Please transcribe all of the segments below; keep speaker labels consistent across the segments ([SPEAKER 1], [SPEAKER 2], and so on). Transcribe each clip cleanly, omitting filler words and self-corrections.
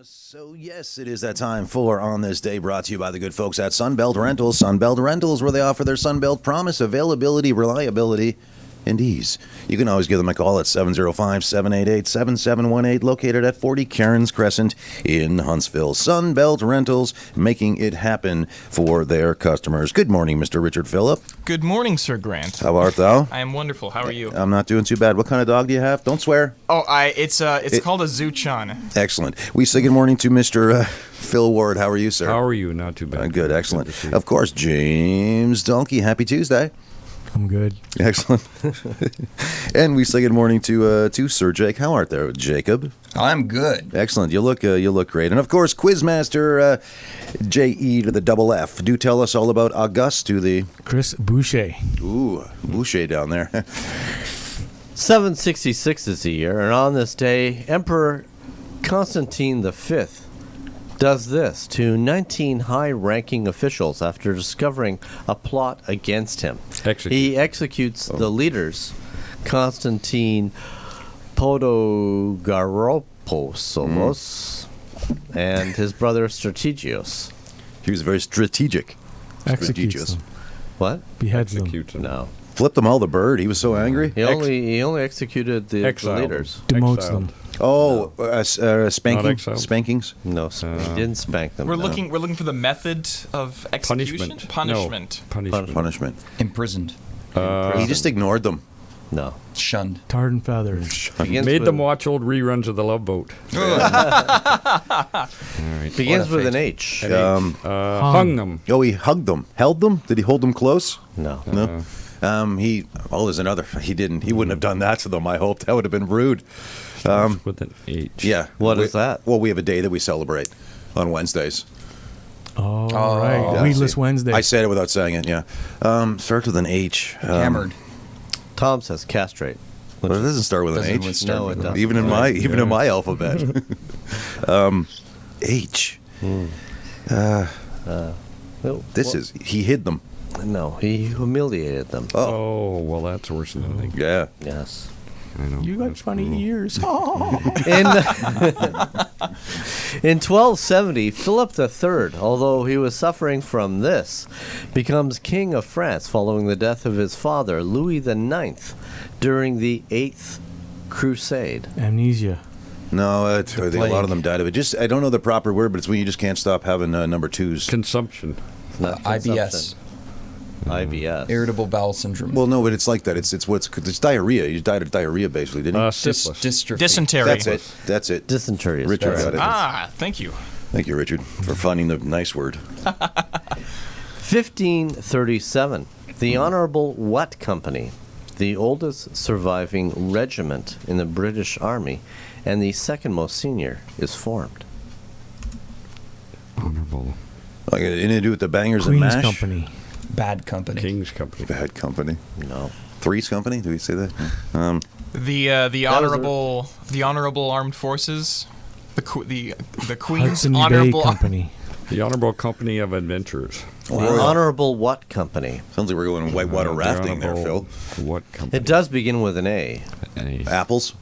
[SPEAKER 1] So yes, it is that time for On This Day, brought to you by the good folks at Sunbelt Rentals. Sunbelt Rentals, where they offer their Sunbelt promise, availability, reliability, and ease. You can always give them a call at 705-788-7718, located at 40 Cairns Crescent in Huntsville. Sunbelt Rentals, making it happen for their customers. Good morning, Mr. Richard Phillip.
[SPEAKER 2] Good morning, Sir Grant.
[SPEAKER 1] How art thou?
[SPEAKER 2] I am wonderful. How are you?
[SPEAKER 1] I'm not doing too bad. What kind of dog do you have? Don't swear.
[SPEAKER 2] Oh, it's called a Zuchon.
[SPEAKER 1] Excellent. We say good morning to Mr. Phil Ward. How are you, sir?
[SPEAKER 3] How are you? Not too bad.
[SPEAKER 1] Good, excellent.
[SPEAKER 3] Good
[SPEAKER 1] Of course, James Donkey. Happy Tuesday.
[SPEAKER 4] I'm good.
[SPEAKER 1] Excellent. And we say good morning to Sir Jake. How art there, Jacob?
[SPEAKER 5] I'm good.
[SPEAKER 1] Excellent. You look great. And of course, Quizmaster J.E. to the double F. Do tell us all about Auguste to the...
[SPEAKER 4] Chris Boucher.
[SPEAKER 1] Ooh, Boucher down there.
[SPEAKER 6] 766 is the year, and on this day, Emperor Constantine V does this to 19 high-ranking officials after discovering a plot against him. He executes the leaders, Constantine Podogaropoulos and his brother Strategios.
[SPEAKER 1] He was very strategic.
[SPEAKER 4] Executes
[SPEAKER 1] Strategious.
[SPEAKER 4] them.
[SPEAKER 6] What?
[SPEAKER 4] Beheads them.
[SPEAKER 3] Execute them.
[SPEAKER 6] No.
[SPEAKER 1] Flipped them all the bird. He was so angry.
[SPEAKER 6] He only executed the
[SPEAKER 3] Exiled
[SPEAKER 6] leaders.
[SPEAKER 4] Demotes
[SPEAKER 3] Exiled.
[SPEAKER 4] them.
[SPEAKER 1] Oh, spanking?
[SPEAKER 3] exiled.
[SPEAKER 1] Spankings?
[SPEAKER 6] No, he didn't spank them.
[SPEAKER 2] We're
[SPEAKER 6] no.
[SPEAKER 2] looking for the method of execution.
[SPEAKER 3] Punishment.
[SPEAKER 2] Punishment.
[SPEAKER 3] No, punishment.
[SPEAKER 1] Punishment.
[SPEAKER 5] Imprisoned.
[SPEAKER 1] He just ignored them.
[SPEAKER 6] No.
[SPEAKER 5] Shunned.
[SPEAKER 4] Tarred and feathered.
[SPEAKER 6] Begins
[SPEAKER 3] Made
[SPEAKER 6] with,
[SPEAKER 3] them watch old reruns of The Love Boat. All right.
[SPEAKER 6] Begins
[SPEAKER 5] What a
[SPEAKER 6] with an
[SPEAKER 5] fate.
[SPEAKER 6] H.
[SPEAKER 3] Hung them.
[SPEAKER 1] Oh, he hugged them. Held them? Did he hold them close?
[SPEAKER 6] No.
[SPEAKER 1] No. There's another. He didn't. He wouldn't have done that to them, I hope. That would have been rude.
[SPEAKER 3] With an H.
[SPEAKER 1] Yeah.
[SPEAKER 6] What is that?
[SPEAKER 1] Well, we have a day that we celebrate on Wednesdays.
[SPEAKER 4] Oh, right.
[SPEAKER 1] Yeah,
[SPEAKER 4] Weedless
[SPEAKER 1] see.
[SPEAKER 4] Wednesday.
[SPEAKER 1] I said it without saying it, yeah. Starts with an H.
[SPEAKER 5] Hammered.
[SPEAKER 6] Tom says castrate.
[SPEAKER 1] But it doesn't start with an
[SPEAKER 5] Doesn't
[SPEAKER 1] H.
[SPEAKER 5] start
[SPEAKER 6] No,
[SPEAKER 5] with
[SPEAKER 6] it doesn't.
[SPEAKER 1] Even in my alphabet. H. He hid them.
[SPEAKER 6] No, he humiliated them.
[SPEAKER 3] Oh, well, that's worse than I think.
[SPEAKER 1] Yeah.
[SPEAKER 6] Yes.
[SPEAKER 3] I know.
[SPEAKER 4] You got
[SPEAKER 3] That's
[SPEAKER 4] funny
[SPEAKER 3] cruel.
[SPEAKER 4] ears.
[SPEAKER 6] In 1270, Philip III, although he was suffering from this, becomes king of France following the death of his father, Louis IX, during the Eighth Crusade.
[SPEAKER 4] Amnesia.
[SPEAKER 1] No, a lot of them died of it. I don't know the proper word, but it's when you just can't stop having number twos.
[SPEAKER 3] Consumption.
[SPEAKER 6] Not
[SPEAKER 5] IBS.
[SPEAKER 6] IBS.
[SPEAKER 5] Irritable bowel syndrome.
[SPEAKER 1] Well, no, but it's like that. It's diarrhea. You died of diarrhea, basically, didn't you?
[SPEAKER 3] Syphilis.
[SPEAKER 5] Dystrophy.
[SPEAKER 2] Dysentery.
[SPEAKER 1] That's it.
[SPEAKER 6] Dysentery. is
[SPEAKER 1] Richard
[SPEAKER 6] correct.
[SPEAKER 1] got it.
[SPEAKER 2] Thank you.
[SPEAKER 1] Thank you, Richard, for finding the nice word.
[SPEAKER 6] 1537, the Honorable What Company, the oldest surviving regiment in the British Army and the second most senior, is formed.
[SPEAKER 3] Honorable.
[SPEAKER 1] Like, anything to do with the bangers
[SPEAKER 4] Queen's
[SPEAKER 1] and mash?
[SPEAKER 4] Company.
[SPEAKER 5] Bad company.
[SPEAKER 3] King's Company.
[SPEAKER 1] Bad company.
[SPEAKER 6] No.
[SPEAKER 1] Three's Company? Do we say that?
[SPEAKER 2] The honorable armed forces, the Queen's
[SPEAKER 4] Hudson Bay
[SPEAKER 2] honorable.
[SPEAKER 4] Company.
[SPEAKER 3] The Honorable Company of Adventurers.
[SPEAKER 6] The Honorable What Company?
[SPEAKER 1] Sounds like we're going whitewater
[SPEAKER 3] The
[SPEAKER 1] rafting there, Phil.
[SPEAKER 3] Honorable What Company?
[SPEAKER 6] It does begin with an A.
[SPEAKER 1] Apples?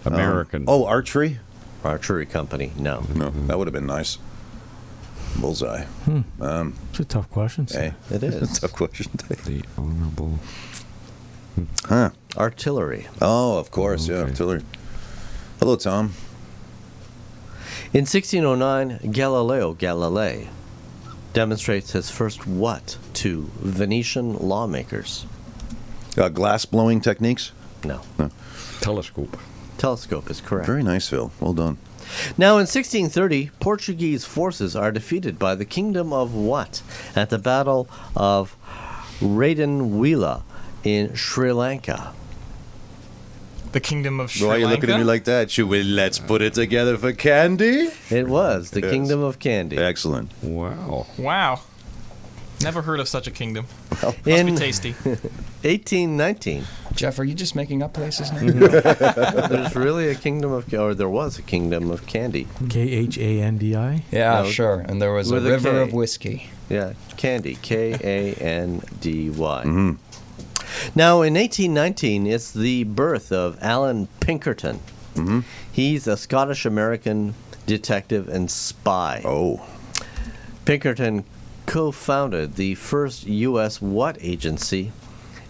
[SPEAKER 3] American.
[SPEAKER 1] Archery?
[SPEAKER 6] Archery Company? No.
[SPEAKER 1] No, that would have been nice. Bullseye.
[SPEAKER 4] It's a tough question. sir.
[SPEAKER 1] Hey,
[SPEAKER 6] It is.
[SPEAKER 1] tough question.
[SPEAKER 3] The Honorable.
[SPEAKER 1] Huh.
[SPEAKER 6] Artillery.
[SPEAKER 1] Oh, of course, yeah,
[SPEAKER 3] Okay.
[SPEAKER 1] artillery. Hello, Tom.
[SPEAKER 6] In 1609, Galileo Galilei demonstrates his first what to Venetian lawmakers?
[SPEAKER 1] Glass blowing techniques?
[SPEAKER 6] No.
[SPEAKER 3] Telescope.
[SPEAKER 6] Telescope is correct.
[SPEAKER 1] Very nice, Phil. Well done.
[SPEAKER 6] Now, in 1630, Portuguese forces are defeated by the Kingdom of what at the Battle of Radenwila in Sri Lanka?
[SPEAKER 2] The Kingdom of Sri
[SPEAKER 1] Why are you
[SPEAKER 2] Lanka.
[SPEAKER 1] looking at me like that? Let's put it together for candy?
[SPEAKER 6] It was the
[SPEAKER 1] Yes.
[SPEAKER 6] Kingdom of Candy.
[SPEAKER 1] Excellent.
[SPEAKER 3] Wow.
[SPEAKER 2] Wow. Never heard of such a kingdom. Must
[SPEAKER 6] In
[SPEAKER 2] be tasty.
[SPEAKER 6] 1819,
[SPEAKER 5] Jeff, are you just making up places now?
[SPEAKER 6] there's really a Kingdom of, or there was a Kingdom of Candy.
[SPEAKER 4] Khandi.
[SPEAKER 5] Yeah,
[SPEAKER 6] No.
[SPEAKER 5] sure. And there was a
[SPEAKER 6] With a
[SPEAKER 5] river
[SPEAKER 6] K.
[SPEAKER 5] of whiskey.
[SPEAKER 6] Yeah, Candy, Kandy. Now, in 1819, it's the birth of Alan Pinkerton. He's a Scottish-American detective, and spy.
[SPEAKER 1] Oh.
[SPEAKER 6] Pinkerton co-founded the first U.S. what agency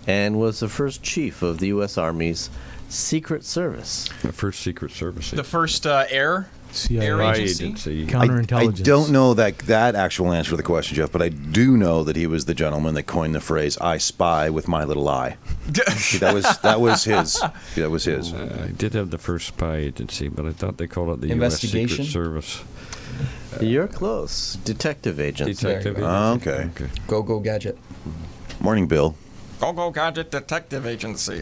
[SPEAKER 6] and was the first chief of the U.S. Army's Secret Service.
[SPEAKER 3] The first Secret Service.
[SPEAKER 2] The first air
[SPEAKER 4] CIA.
[SPEAKER 2] agency.
[SPEAKER 4] Counterintelligence.
[SPEAKER 1] I don't know that actual answer to the question, Jeff, but I do know that he was the gentleman that coined the phrase "I spy with my little eye." that was his. That was his.
[SPEAKER 3] I did have the first spy agency, but I thought they called it the U.S.
[SPEAKER 5] Investigation?
[SPEAKER 3] Secret Service.
[SPEAKER 6] You're close. Detective agency.
[SPEAKER 3] Detective
[SPEAKER 1] Oh,
[SPEAKER 3] agency.
[SPEAKER 1] okay.
[SPEAKER 5] Go Gadget.
[SPEAKER 1] Morning, Bill.
[SPEAKER 2] Go Gadget Detective Agency.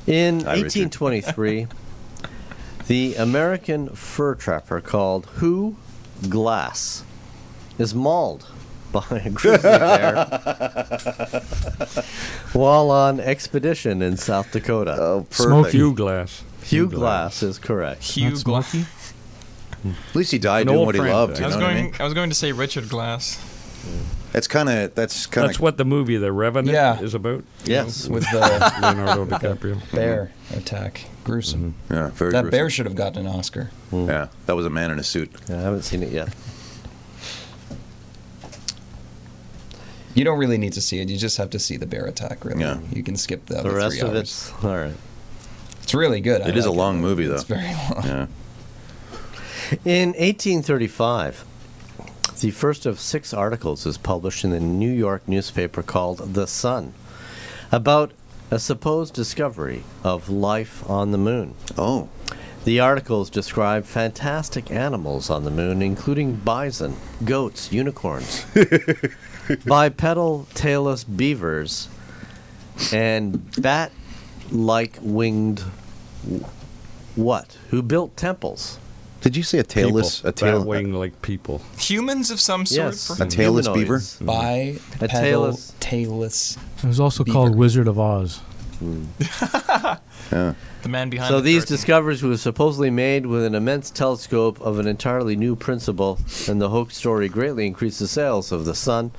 [SPEAKER 6] In
[SPEAKER 1] Hi, Richard.
[SPEAKER 6] 1823, the American fur trapper called Hugh Glass is mauled by a grizzly bear while on expedition in South Dakota.
[SPEAKER 1] Oh,
[SPEAKER 4] Smoky.
[SPEAKER 3] Hugh Glass.
[SPEAKER 6] Hugh Glass is correct.
[SPEAKER 2] Hugh
[SPEAKER 4] Not
[SPEAKER 2] Glass.
[SPEAKER 4] Smoky?
[SPEAKER 1] At least he died
[SPEAKER 3] An
[SPEAKER 1] doing
[SPEAKER 3] old
[SPEAKER 1] what he
[SPEAKER 3] friend.
[SPEAKER 1] loved. You
[SPEAKER 2] I was
[SPEAKER 1] know what I
[SPEAKER 2] going.
[SPEAKER 1] mean?
[SPEAKER 2] I was going to say Richard Glass.
[SPEAKER 1] That's kind of.
[SPEAKER 3] That's what the movie The Revenant
[SPEAKER 5] Yeah.
[SPEAKER 3] is about.
[SPEAKER 6] Yes.
[SPEAKER 5] With the
[SPEAKER 3] Leonardo DiCaprio.
[SPEAKER 5] bear attack. Gruesome.
[SPEAKER 1] Yeah, very.
[SPEAKER 5] That
[SPEAKER 1] gruesome.
[SPEAKER 5] bear should have gotten an Oscar.
[SPEAKER 1] Yeah, that was a man in a suit.
[SPEAKER 6] I haven't seen it yet.
[SPEAKER 5] You don't really need to see it. You just have to see the bear attack, really.
[SPEAKER 1] Yeah.
[SPEAKER 5] You can skip the
[SPEAKER 6] The
[SPEAKER 5] other
[SPEAKER 6] rest
[SPEAKER 5] 3
[SPEAKER 6] of
[SPEAKER 5] hours.
[SPEAKER 6] it's all right.
[SPEAKER 5] It's really good.
[SPEAKER 1] It is a long movie, though.
[SPEAKER 5] It's very long.
[SPEAKER 1] Yeah.
[SPEAKER 6] In 1835, the first of 6 articles is published in the New York newspaper called The Sun about a supposed discovery of life on the moon.
[SPEAKER 1] Oh.
[SPEAKER 6] The articles describe fantastic animals on the moon, including bison, goats, unicorns, bipedal tailless beavers, and bat-like winged what? Who built temples?
[SPEAKER 1] Did you say a tailless?
[SPEAKER 3] People.
[SPEAKER 1] A tail?
[SPEAKER 3] Bat-wing like people.
[SPEAKER 2] Humans of some sort.
[SPEAKER 6] Yes.
[SPEAKER 2] For
[SPEAKER 1] A tailless beaver?
[SPEAKER 6] Humanoids.
[SPEAKER 5] Bipedal, tailless.
[SPEAKER 4] It was also
[SPEAKER 5] Beaver.
[SPEAKER 4] called Wizard of Oz.
[SPEAKER 1] Yeah.
[SPEAKER 2] the man behind.
[SPEAKER 6] So
[SPEAKER 2] the
[SPEAKER 6] these
[SPEAKER 2] curtain.
[SPEAKER 6] discoveries were supposedly made with an immense telescope of an entirely new principle, and the hoax story greatly increased the sales of the Sun,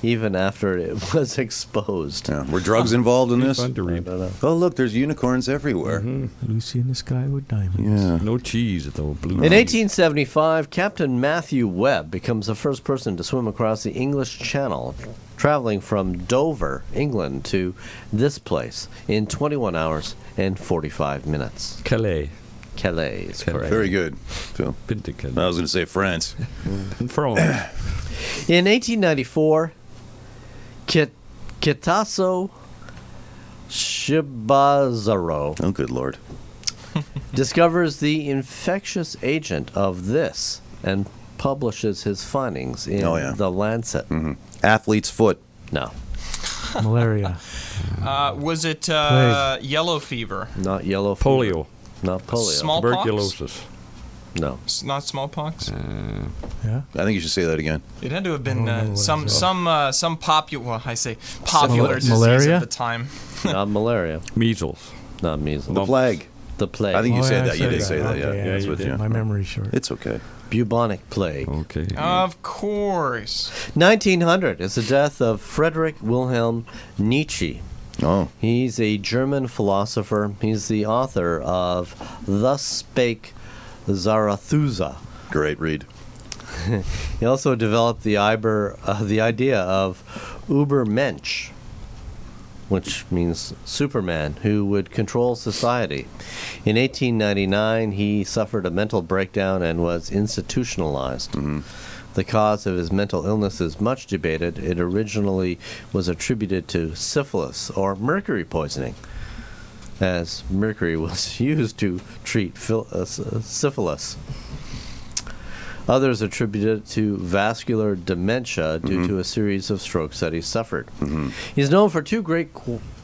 [SPEAKER 6] even after it was exposed.
[SPEAKER 1] Yeah. Were drugs involved in this?
[SPEAKER 3] Fun to
[SPEAKER 6] I
[SPEAKER 3] read.
[SPEAKER 6] don't know.
[SPEAKER 1] Oh, look, there's unicorns everywhere.
[SPEAKER 4] Lucy in the Sky with Diamonds.
[SPEAKER 1] Yeah.
[SPEAKER 3] No cheese, though. Blue.
[SPEAKER 6] In 1875, Captain Matthew Webb becomes the first person to swim across the English Channel, traveling from Dover, England, to this place in 21 hours and 45 minutes.
[SPEAKER 3] Calais.
[SPEAKER 6] Calais is correct.
[SPEAKER 1] Very good, Phil.
[SPEAKER 3] Been to Calais.
[SPEAKER 1] I was going to say France.
[SPEAKER 3] In France.
[SPEAKER 6] In 1894, Kitazo Shibazaro
[SPEAKER 1] Oh, good Lord.
[SPEAKER 6] discovers the infectious agent of this and publishes his findings in
[SPEAKER 1] Oh, yeah.
[SPEAKER 6] The Lancet.
[SPEAKER 1] Athlete's foot.
[SPEAKER 6] No,
[SPEAKER 4] Malaria.
[SPEAKER 2] Was it
[SPEAKER 4] Plague.
[SPEAKER 2] yellow fever?
[SPEAKER 6] not yellow fever.
[SPEAKER 3] Polio.
[SPEAKER 6] Not polio.
[SPEAKER 2] Smallpox?
[SPEAKER 3] Tuberculosis.
[SPEAKER 6] No.
[SPEAKER 2] Not smallpox.
[SPEAKER 4] Yeah.
[SPEAKER 1] I think you should say that again.
[SPEAKER 2] It had to have
[SPEAKER 4] I
[SPEAKER 2] been
[SPEAKER 4] don't know what
[SPEAKER 2] some
[SPEAKER 4] it is.
[SPEAKER 2] some popular. Well, I say popular disease
[SPEAKER 4] Malaria?
[SPEAKER 2] at the time.
[SPEAKER 6] Not malaria.
[SPEAKER 3] Measles.
[SPEAKER 6] Not measles.
[SPEAKER 1] The plague.
[SPEAKER 6] The plague.
[SPEAKER 1] I think you
[SPEAKER 4] Oh,
[SPEAKER 1] said
[SPEAKER 4] yeah,
[SPEAKER 1] that. You did say that.
[SPEAKER 4] Okay,
[SPEAKER 1] Yeah.
[SPEAKER 3] Yeah,
[SPEAKER 1] That's
[SPEAKER 3] you
[SPEAKER 1] what
[SPEAKER 3] did.
[SPEAKER 1] you.
[SPEAKER 4] My memory's short.
[SPEAKER 1] It's okay.
[SPEAKER 6] Bubonic plague.
[SPEAKER 3] Okay.
[SPEAKER 2] Of course.
[SPEAKER 6] 1900 is the death of Friedrich Wilhelm Nietzsche.
[SPEAKER 1] Oh.
[SPEAKER 6] He's a German philosopher. He's the author of Thus Spake Zarathustra.
[SPEAKER 1] Great read.
[SPEAKER 6] He also developed the idea of Übermensch, which means Superman, who would control society. In 1899, he suffered a mental breakdown and was institutionalized. The cause of his mental illness is much debated. It originally was attributed to syphilis or mercury poisoning, as mercury was used to treat syphilis. Others attribute it to vascular dementia due to a series of strokes that he suffered. He's known for 2 great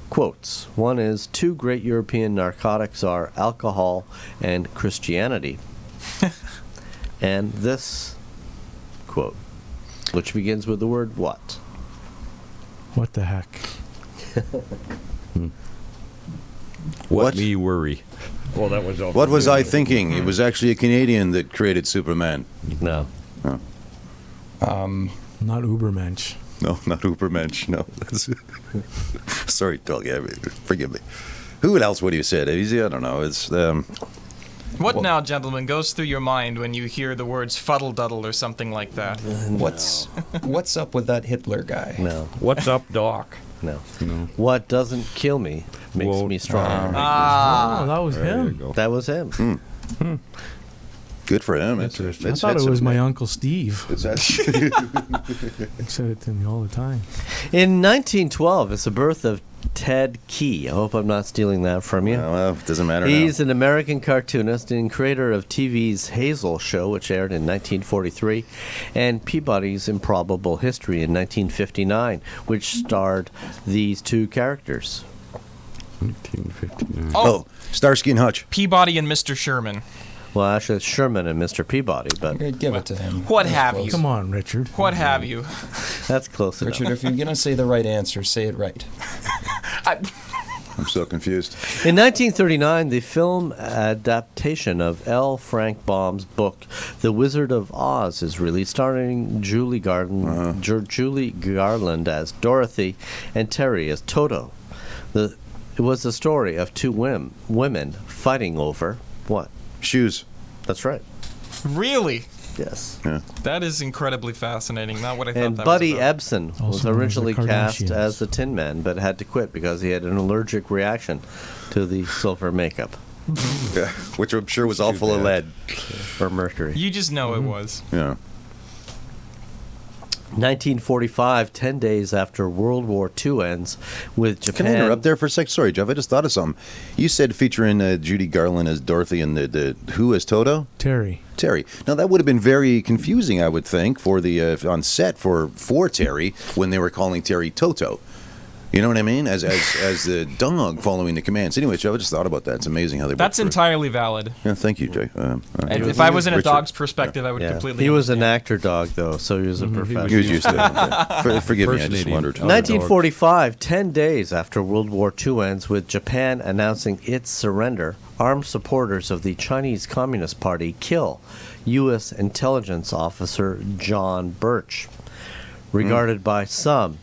[SPEAKER 6] quotes. One is, 2 great European narcotics are alcohol and Christianity. And this quote, which begins with the word what?
[SPEAKER 4] What the heck?
[SPEAKER 1] What?
[SPEAKER 3] Me worry. Well, that was all.
[SPEAKER 1] What was I thinking? It was actually a Canadian that created Superman.
[SPEAKER 6] No.
[SPEAKER 4] Not Ubermensch.
[SPEAKER 1] No, not Ubermensch. No. That's Sorry, Doug. Yeah, forgive me. Who else would you say? Easy? I don't know. It's
[SPEAKER 2] What now, gentlemen, goes through your mind when you hear the words fuddle-duddle or something like that?
[SPEAKER 5] What's up with that Hitler guy?
[SPEAKER 6] No,
[SPEAKER 3] What's up, Doc?
[SPEAKER 6] no.
[SPEAKER 3] No.
[SPEAKER 6] What doesn't kill me makes
[SPEAKER 3] Won't
[SPEAKER 6] me stronger.
[SPEAKER 4] Oh, that was
[SPEAKER 3] There you
[SPEAKER 4] him.
[SPEAKER 3] go.
[SPEAKER 6] That was him.
[SPEAKER 1] Good for him.
[SPEAKER 3] Interesting.
[SPEAKER 4] I thought it was my Uncle Steve.
[SPEAKER 1] It's that.
[SPEAKER 4] He said it to me all the time.
[SPEAKER 6] In 1912, it's the birth of Ted Key. I hope I'm not stealing that from you.
[SPEAKER 1] Well, it doesn't matter
[SPEAKER 6] He's
[SPEAKER 1] now.
[SPEAKER 6] an American cartoonist and creator of TV's Hazel Show, which aired in 1943, and Peabody's Improbable History in 1959, which starred these two characters.
[SPEAKER 3] 1959.
[SPEAKER 1] Oh, Starsky and Hutch.
[SPEAKER 2] Peabody and Mr. Sherman.
[SPEAKER 6] Well, actually, it's Sherman and Mr. Peabody, but
[SPEAKER 5] Give it to him.
[SPEAKER 2] What
[SPEAKER 5] That's
[SPEAKER 2] have
[SPEAKER 5] close.
[SPEAKER 2] you?
[SPEAKER 4] Come on, Richard.
[SPEAKER 2] What have you?
[SPEAKER 6] that's close enough.
[SPEAKER 5] Richard, if you're gonna say the right answer, say it right.
[SPEAKER 1] I'm so confused.
[SPEAKER 6] In 1939, the film adaptation of L. Frank Baum's book, The Wizard of Oz, is released, starring Julie Garland as Dorothy and Terry as Toto. It was the story of two women fighting over what?
[SPEAKER 1] Shoes.
[SPEAKER 6] That's right.
[SPEAKER 2] Really?
[SPEAKER 6] Yes.
[SPEAKER 2] That is incredibly fascinating. Not what I thought
[SPEAKER 6] And
[SPEAKER 2] that
[SPEAKER 6] Buddy
[SPEAKER 2] was about.
[SPEAKER 6] Ebsen was
[SPEAKER 4] Also known as the
[SPEAKER 6] originally cast
[SPEAKER 4] Kardashians.
[SPEAKER 6] as the Tin Man, but had to quit because he had an allergic reaction to the silver makeup
[SPEAKER 1] Yeah, which I'm sure was all full of lead.
[SPEAKER 6] or mercury.
[SPEAKER 2] You just know it was.
[SPEAKER 1] Yeah.
[SPEAKER 6] 1945, 10 days after World War II ends, with Japan.
[SPEAKER 1] Can I interrupt there for a sec? Sorry, Jeff. I just thought of something. You said featuring Judy Garland as Dorothy and the who as Toto?
[SPEAKER 4] Terry.
[SPEAKER 1] Terry. Now that would have been very confusing, I would think, for the on set for Terry when they were calling Terry Toto. You know what I mean? As the dog following the commands. Anyway, Joe, I just thought about that. It's amazing how they.
[SPEAKER 2] That's
[SPEAKER 1] work through it.
[SPEAKER 2] entirely valid.
[SPEAKER 1] Yeah, thank you, Jay.
[SPEAKER 2] If I was in a
[SPEAKER 1] Richard.
[SPEAKER 2] dog's perspective, I would
[SPEAKER 6] Yeah.
[SPEAKER 2] completely.
[SPEAKER 6] He was an
[SPEAKER 2] understand.
[SPEAKER 6] actor dog, though, so he was a
[SPEAKER 1] He
[SPEAKER 6] professional.
[SPEAKER 1] was used to it. Yeah. Forgive me, I just
[SPEAKER 3] Impersonating
[SPEAKER 1] wondered.
[SPEAKER 3] other
[SPEAKER 6] 1945, 10 days after World War II ends, with Japan announcing its surrender, armed supporters of the Chinese Communist Party kill U.S. intelligence officer John Birch, regarded by some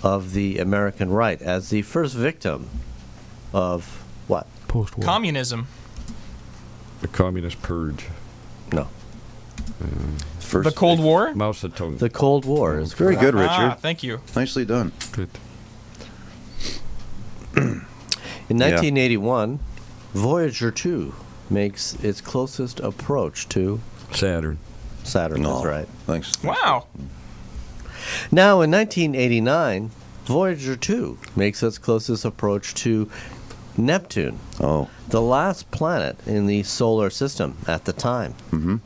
[SPEAKER 6] of the American right as the first victim of what?
[SPEAKER 4] Post-war.
[SPEAKER 2] Communism.
[SPEAKER 3] The Communist Purge.
[SPEAKER 6] No.
[SPEAKER 1] First,
[SPEAKER 2] The Cold War.
[SPEAKER 3] Mao Zedong.
[SPEAKER 6] The Cold War is
[SPEAKER 1] Very good, Richard.
[SPEAKER 2] Ah, thank you.
[SPEAKER 1] Nicely done.
[SPEAKER 3] Good.
[SPEAKER 6] In 1981, Voyager 2 makes its closest approach to
[SPEAKER 3] Saturn.
[SPEAKER 6] Saturn.
[SPEAKER 1] No.
[SPEAKER 6] That's right.
[SPEAKER 1] Thanks.
[SPEAKER 2] Wow.
[SPEAKER 6] Now, in 1989, Voyager 2 makes its closest approach to Neptune,
[SPEAKER 1] Oh,
[SPEAKER 6] the last planet in the solar system at the time,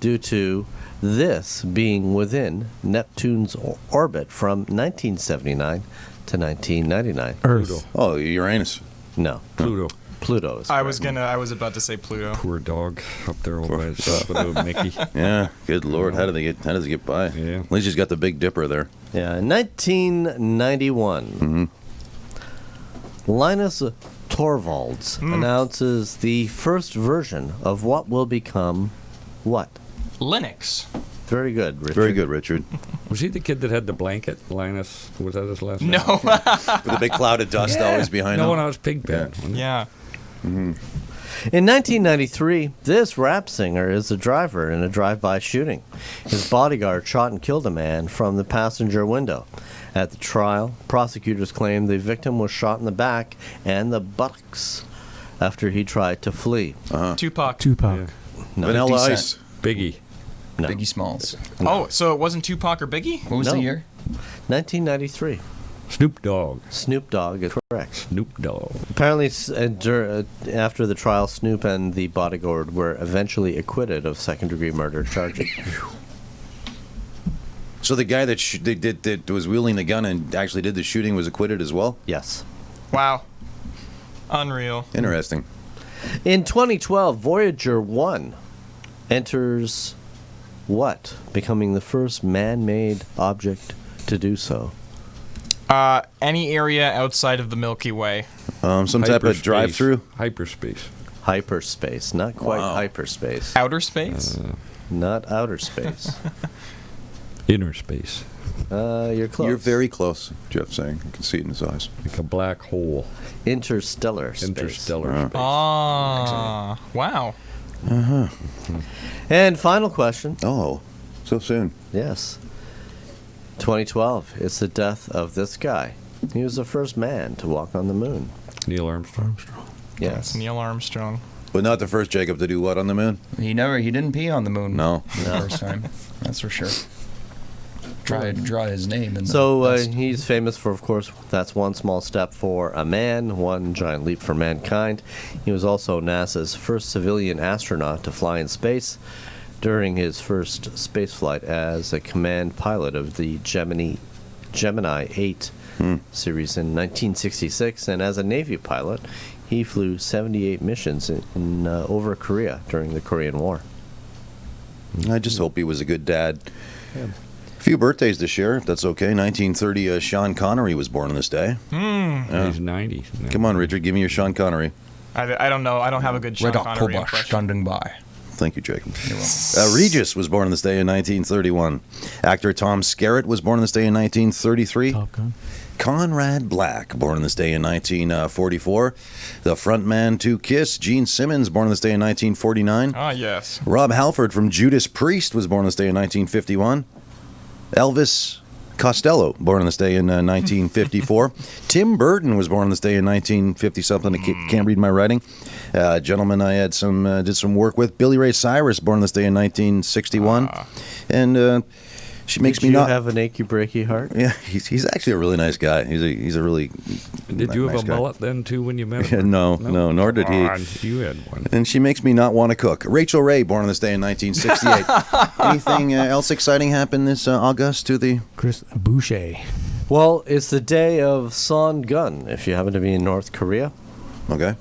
[SPEAKER 6] due to this being within Neptune's orbit from 1979 to 1999.
[SPEAKER 4] Earth.
[SPEAKER 1] oh, Uranus.
[SPEAKER 6] No,
[SPEAKER 3] Pluto.
[SPEAKER 6] Pluto is
[SPEAKER 2] I
[SPEAKER 6] correct.
[SPEAKER 2] was about to say Pluto.
[SPEAKER 3] Poor dog up there all by itself with little Mickey.
[SPEAKER 1] Yeah. Good Lord, how does he get by?
[SPEAKER 3] Yeah.
[SPEAKER 1] At least he's got the Big Dipper there.
[SPEAKER 6] Yeah, in 1991, Linus Torvalds announces the first version of what will become what?
[SPEAKER 2] Linux.
[SPEAKER 6] Very good, Richard.
[SPEAKER 1] Very good, Richard.
[SPEAKER 3] Was he the kid that had the blanket? Linus? Was that his last name?
[SPEAKER 2] No.
[SPEAKER 1] With a big cloud of dust always behind
[SPEAKER 3] No,
[SPEAKER 1] him.
[SPEAKER 3] when I was Pigpen.
[SPEAKER 2] Yeah.
[SPEAKER 6] In 1993, this rap singer is a driver in a drive-by shooting. His bodyguard shot and killed a man from the passenger window. At the trial, prosecutors claimed the victim was shot in the back and the buttocks after he tried to flee.
[SPEAKER 2] Tupac.
[SPEAKER 4] Tupac.
[SPEAKER 3] Yeah.
[SPEAKER 6] No,
[SPEAKER 1] Vanilla
[SPEAKER 5] 50
[SPEAKER 1] Ice.
[SPEAKER 5] Cent.
[SPEAKER 3] Biggie.
[SPEAKER 6] no.
[SPEAKER 5] Biggie Smalls.
[SPEAKER 2] Oh, so it wasn't Tupac or Biggie?
[SPEAKER 5] What was
[SPEAKER 6] No.
[SPEAKER 5] the year?
[SPEAKER 6] 1993.
[SPEAKER 3] Snoop Dogg.
[SPEAKER 6] Snoop Dogg is correct.
[SPEAKER 3] Snoop Dogg.
[SPEAKER 6] Apparently, after the trial, Snoop and the bodyguard were eventually acquitted of second-degree murder charges.
[SPEAKER 1] So the guy that was wielding the gun and actually did the shooting was acquitted as well?
[SPEAKER 6] Yes.
[SPEAKER 2] Wow. Unreal.
[SPEAKER 1] Interesting.
[SPEAKER 6] In 2012, Voyager 1 enters what? Becoming the first man-made object to do so.
[SPEAKER 2] Any area outside of the Milky Way.
[SPEAKER 1] Some type of
[SPEAKER 3] Hyperspace.
[SPEAKER 1] drive-through?
[SPEAKER 3] Hyperspace.
[SPEAKER 6] Hyperspace. Not quite
[SPEAKER 1] Wow.
[SPEAKER 6] hyperspace.
[SPEAKER 2] Outer space?
[SPEAKER 6] Not outer space.
[SPEAKER 3] Inner space.
[SPEAKER 6] You're close.
[SPEAKER 1] You're very close, Jeff's saying. You can see it in his eyes.
[SPEAKER 3] Like a black hole.
[SPEAKER 6] Interstellar space.
[SPEAKER 3] Interstellar
[SPEAKER 1] Uh.
[SPEAKER 3] space.
[SPEAKER 2] Ah. Wow.
[SPEAKER 6] And final question.
[SPEAKER 1] Oh, so soon.
[SPEAKER 6] Yes. 2012. It's the death of this guy. He was the first man to walk on the moon.
[SPEAKER 3] Neil Armstrong.
[SPEAKER 4] Armstrong.
[SPEAKER 6] Yes.
[SPEAKER 2] Neil Armstrong.
[SPEAKER 1] But not the first Jacob to do what on the moon?
[SPEAKER 5] He didn't pee on the moon.
[SPEAKER 1] No.
[SPEAKER 5] The first time. That's for sure. Try to draw his name in the
[SPEAKER 6] So
[SPEAKER 5] dust.
[SPEAKER 6] he's famous for, of course, that's one small step for a man, one giant leap for mankind. He was also NASA's first civilian astronaut to fly in space during his first space flight as a command pilot of the Gemini 8 series in 1966, and as a Navy pilot, he flew 78 missions in over Korea during the Korean War.
[SPEAKER 1] I just hope he was a good dad. A few birthdays this year, if that's okay. 1930, Sean Connery was born on this day. Yeah.
[SPEAKER 3] He's 90. now.
[SPEAKER 1] Come on, Richard, give me your Sean Connery.
[SPEAKER 2] I don't know. I don't have a good Sean
[SPEAKER 5] Red
[SPEAKER 2] Connery
[SPEAKER 5] October
[SPEAKER 2] impression.
[SPEAKER 5] standing by.
[SPEAKER 1] Thank you, Jacob.
[SPEAKER 5] You're welcome.
[SPEAKER 1] Regis was born on this day in 1931. Actor Tom Skerritt was born on this day in 1933.
[SPEAKER 4] Top Gun.
[SPEAKER 1] Conrad Black, born on this day in 1944. The frontman to Kiss, Gene Simmons, born on this day in 1949.
[SPEAKER 2] Ah, yes.
[SPEAKER 1] Rob Halford from Judas Priest was born on this day in 1951. Elvis Costello, born on this day in 1954. Tim Burton was born on this day in 1950-something. I can't read my writing. Gentleman I had did some work with. Billy Ray Cyrus, born on this day in 1961. And she makes
[SPEAKER 6] Did
[SPEAKER 1] me
[SPEAKER 6] you
[SPEAKER 1] not...
[SPEAKER 6] have an achy breaky heart?
[SPEAKER 1] Yeah, he's actually a really nice guy. He's a really
[SPEAKER 3] Did you have
[SPEAKER 1] nice
[SPEAKER 3] a
[SPEAKER 1] guy.
[SPEAKER 3] mullet then, too, when you met him?
[SPEAKER 1] No, nor did he.
[SPEAKER 3] Come on, you had one.
[SPEAKER 1] And she makes me not want to cook. Rachel Ray, born on this day in 1968. Anything else exciting happened this August to the...
[SPEAKER 4] Chris Boucher.
[SPEAKER 6] Well, it's the day of Son Gun, if you happen to be in North Korea.
[SPEAKER 1] Okay.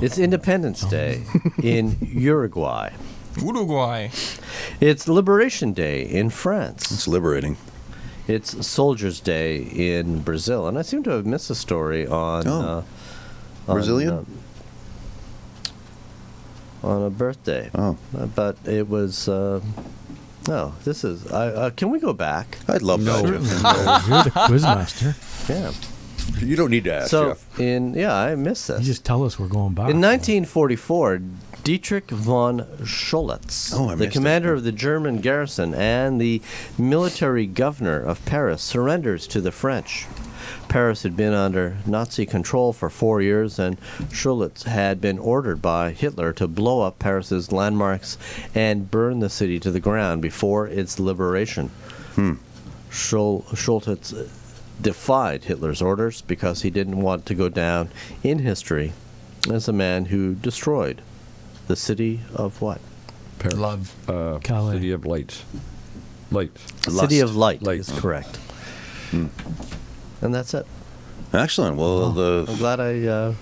[SPEAKER 6] It's Independence Day in Uruguay.
[SPEAKER 2] Uruguay.
[SPEAKER 6] It's Liberation Day in France.
[SPEAKER 1] It's liberating.
[SPEAKER 6] It's Soldiers' Day in Brazil. And I seem to have missed a story on...
[SPEAKER 1] Oh. Brazilian?
[SPEAKER 6] On a birthday.
[SPEAKER 1] Oh.
[SPEAKER 6] But it was... no, this is... can we go back?
[SPEAKER 1] I'd love that.
[SPEAKER 4] Certainly.
[SPEAKER 1] Jeff.
[SPEAKER 4] You're the quizmaster.
[SPEAKER 6] Yeah.
[SPEAKER 1] You don't need to ask,
[SPEAKER 6] So,
[SPEAKER 1] Jeff.
[SPEAKER 6] I missed this.
[SPEAKER 4] You just tell us we're going back.
[SPEAKER 6] In 1944, Dietrich von Scholitz,
[SPEAKER 1] Oh, I
[SPEAKER 6] the
[SPEAKER 1] missed
[SPEAKER 6] commander
[SPEAKER 1] it.
[SPEAKER 6] of the German garrison and the military governor of Paris, surrenders to the French. Paris had been under Nazi control for 4 years, and Scholitz had been ordered by Hitler to blow up Paris's landmarks and burn the city to the ground before its liberation. Scholitz defied Hitler's orders because he didn't want to go down in history as a man who destroyed the city of what?
[SPEAKER 3] Paris.
[SPEAKER 5] Love.
[SPEAKER 4] Calais.
[SPEAKER 3] City of Lights. Lights.
[SPEAKER 6] City of Light
[SPEAKER 3] Light.
[SPEAKER 6] is correct. And that's it.
[SPEAKER 1] Excellent. Well,
[SPEAKER 6] I'm glad I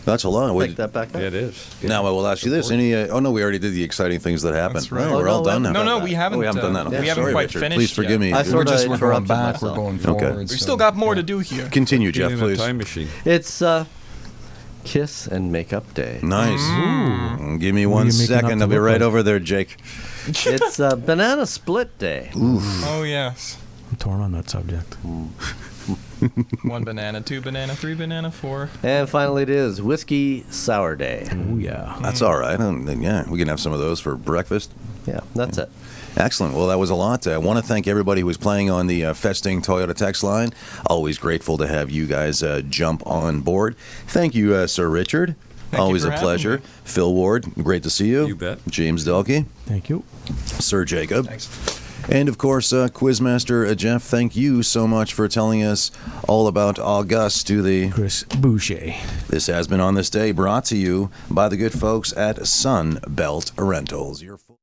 [SPEAKER 1] that's a lot.
[SPEAKER 6] picked that back up.
[SPEAKER 3] It is.
[SPEAKER 1] Now I will ask you this: any? Oh no, we already did the exciting things that happened.
[SPEAKER 2] That's right.
[SPEAKER 1] Oh, we're
[SPEAKER 6] Oh,
[SPEAKER 1] all
[SPEAKER 6] no,
[SPEAKER 1] done now.
[SPEAKER 2] No,
[SPEAKER 6] that.
[SPEAKER 2] we haven't.
[SPEAKER 1] We haven't done that.
[SPEAKER 6] Yeah.
[SPEAKER 2] We haven't
[SPEAKER 1] Sorry,
[SPEAKER 2] quite
[SPEAKER 1] Richard.
[SPEAKER 2] finished
[SPEAKER 1] Please forgive
[SPEAKER 2] yet.
[SPEAKER 1] me.
[SPEAKER 6] I sort of
[SPEAKER 5] We're going
[SPEAKER 6] interrupted
[SPEAKER 5] back.
[SPEAKER 6] myself.
[SPEAKER 5] We're going
[SPEAKER 1] Okay.
[SPEAKER 5] forwards.
[SPEAKER 2] We've still got more to do here.
[SPEAKER 1] Continue,
[SPEAKER 3] Get
[SPEAKER 1] Jeff,
[SPEAKER 3] in a
[SPEAKER 1] please.
[SPEAKER 3] time machine.
[SPEAKER 6] It's Kiss and Makeup Day.
[SPEAKER 1] Nice. Give me
[SPEAKER 4] What are
[SPEAKER 1] one
[SPEAKER 4] you making up
[SPEAKER 1] second.
[SPEAKER 4] to
[SPEAKER 1] I'll be
[SPEAKER 4] look
[SPEAKER 1] right
[SPEAKER 4] like?
[SPEAKER 1] over there, Jake.
[SPEAKER 6] It's Banana Split Day.
[SPEAKER 2] Oh, yes.
[SPEAKER 4] I'm torn on that subject.
[SPEAKER 2] 1 banana, 2 banana, 3 banana, 4.
[SPEAKER 6] And finally, it is Whiskey Sour Day.
[SPEAKER 4] Oh, yeah.
[SPEAKER 1] That's all right. Yeah, we can have some of those for breakfast.
[SPEAKER 6] Yeah, that's it.
[SPEAKER 1] Excellent. Well, that was a lot. I want to thank everybody who was playing on the Festing Toyota text line. Always grateful to have you guys jump on board. Thank you, Sir Richard.
[SPEAKER 2] Thank you
[SPEAKER 1] Always
[SPEAKER 2] for
[SPEAKER 1] a
[SPEAKER 2] having
[SPEAKER 1] pleasure.
[SPEAKER 2] me.
[SPEAKER 1] Phil Ward, great to see you.
[SPEAKER 3] You bet.
[SPEAKER 1] James Delkey,
[SPEAKER 4] Thank you.
[SPEAKER 1] Sir Jacob.
[SPEAKER 5] Thanks.
[SPEAKER 1] And of course, Quizmaster Jeff, thank you so much for telling us all about August to the...
[SPEAKER 4] Chris Boucher.
[SPEAKER 1] This has been On This Day, brought to you by the good folks at Sunbelt Rentals. Your full-